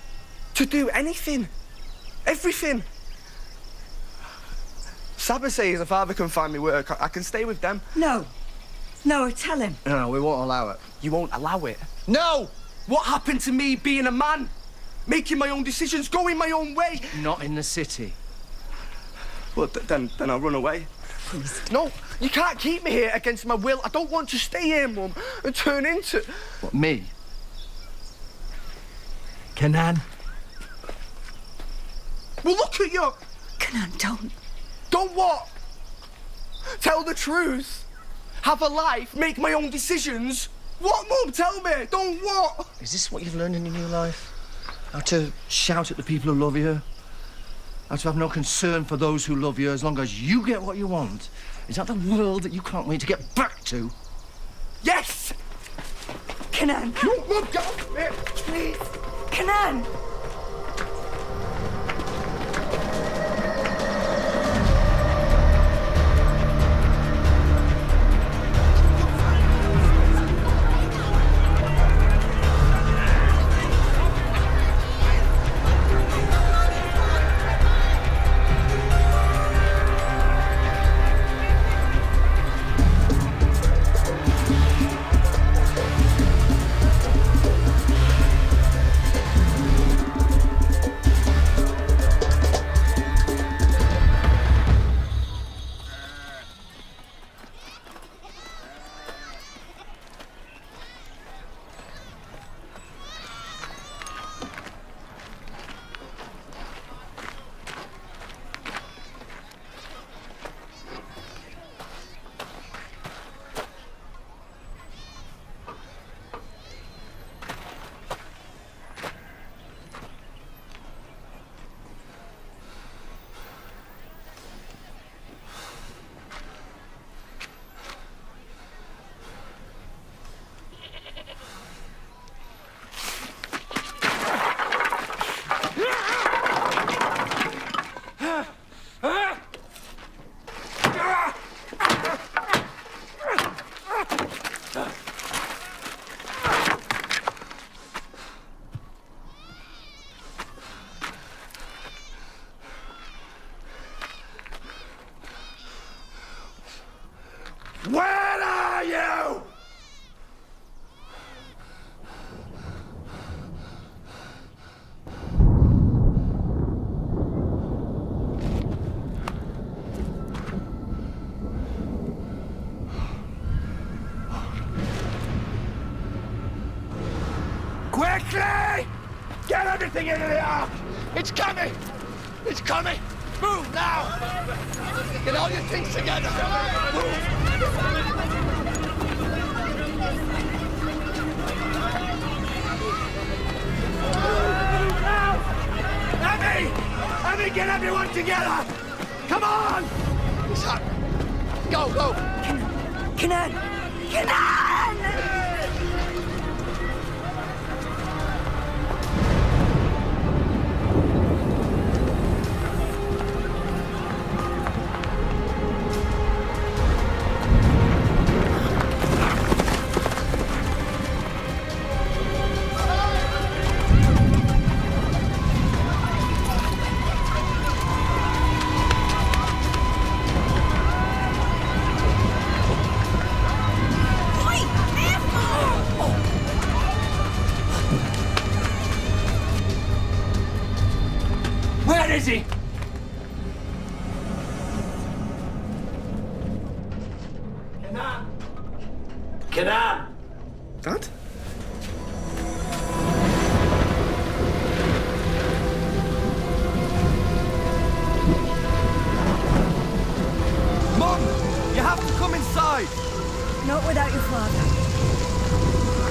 To do anything. Everything. Saba says the father can find me work. I can stay with them. No. No, tell him. No, we won't allow it. You won't allow it? No! What happened to me being a man? Making my own decisions, going my own way? Not in the city. Well, then I'll run away. Please. No, you can't keep me here against my will. I don't want to stay here, Mum, and turn into... What, me? Kenan? Well, look at you! Kenan, don't. Don't what? Tell the truth. Have a life. Make my own decisions. What, Mum? Tell me. Don't what? Is this what you've learned in your new life? How to shout at the people who love you? How to have no concern for those who love you as long as you get what you want? Is that the world that you can't wait to get back to? Yes! Kanan! No, Mum, get off me! Please! Kanan! Where are you? Quickly! Get everything into the ark! It's coming! It's coming! Move now! Get all your things together! Move! Emmy, get everyone together! Come on! Son, go, go! Kanan! Kanan! Where is he? Kanan! Dad? Mom! You have to come inside! Not without your father.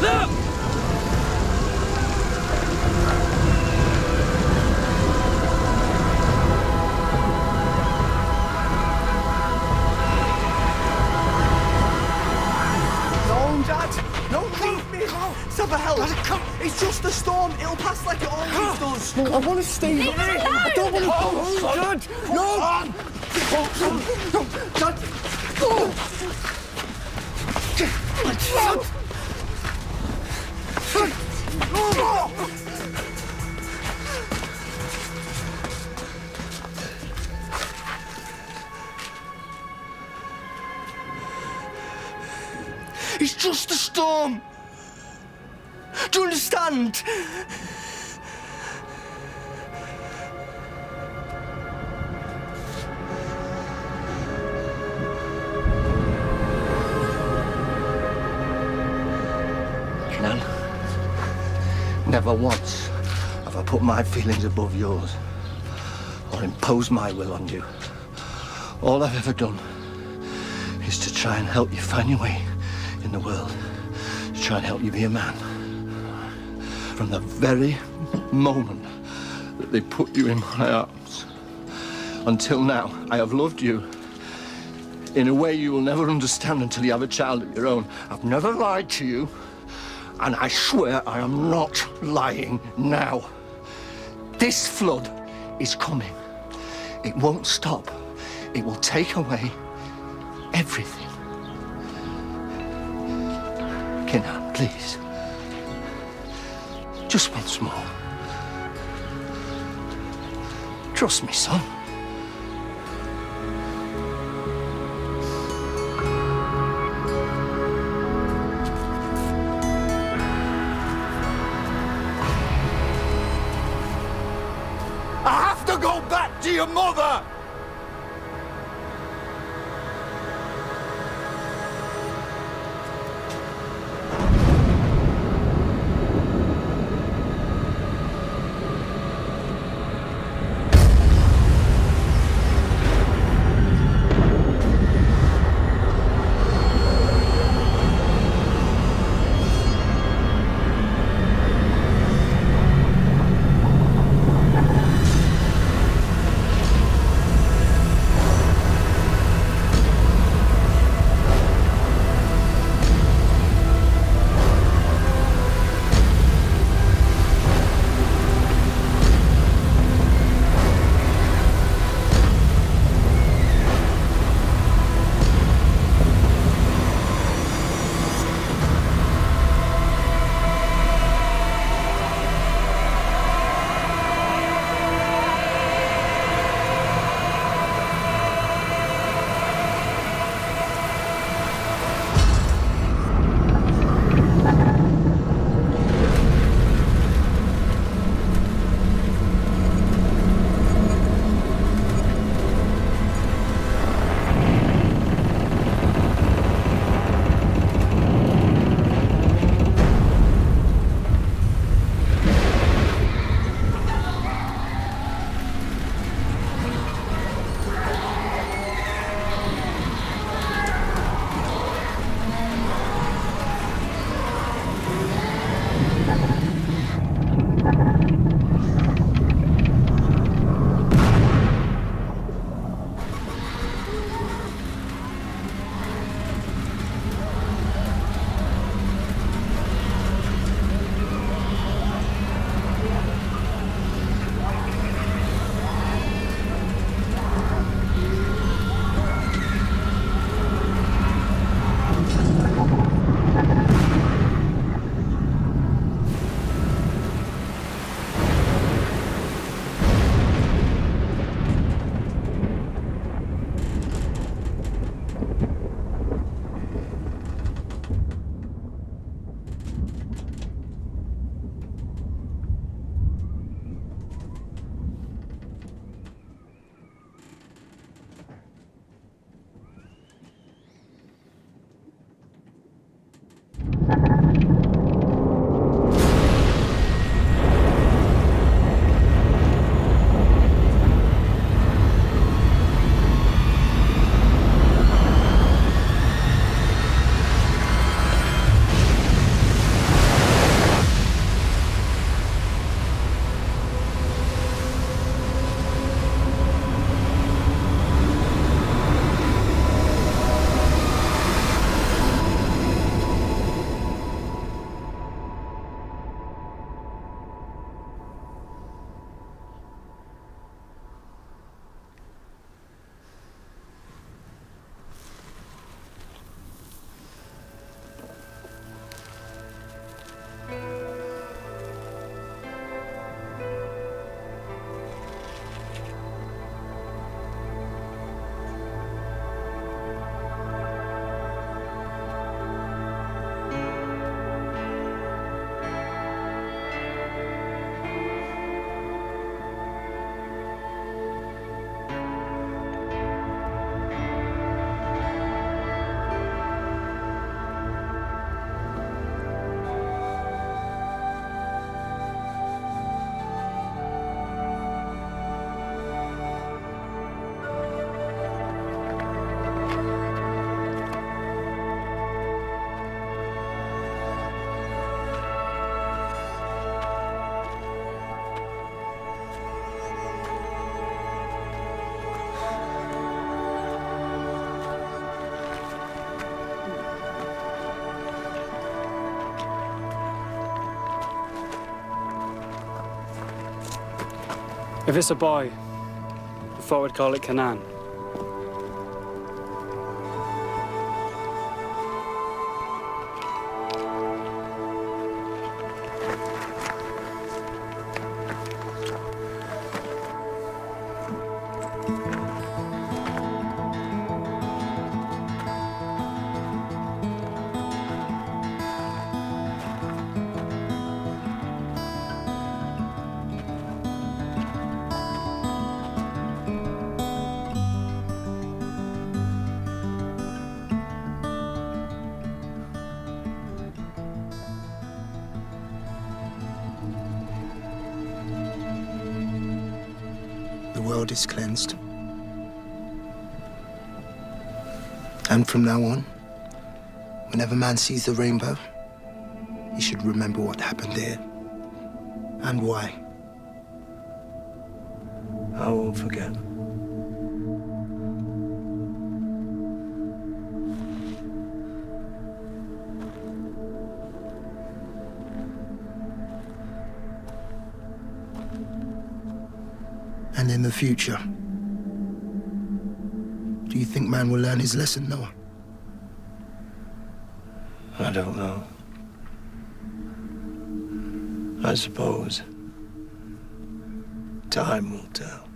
Look! No, leave me! Let's have a help! It's just a storm. It'll pass like it always does. No, I want to stay. Leave me alone! I don't want to go. Dad! No! Dad! It's just a storm. Do you understand? Kanan, never once have I put my feelings above yours or imposed my will on you. All I've ever done is to try and help you find your way in the world, to try and help you be a man. From the very moment that they put you in my arms, until now, I have loved you in a way you will never understand until you have a child of your own. I've never lied to you, and I swear I am not lying now. This flood is coming. It won't stop. It will take away everything. Kinan, please. Just once more. Trust me, son. I have to go back to your mother! If it's a boy, I thought we'd call it Canaan. The world is cleansed. And from now on, whenever man sees the rainbow, he should remember what happened here and why. I won't forget. And in the future, do you think man will learn his lesson, Noah? I don't know. I suppose time will tell.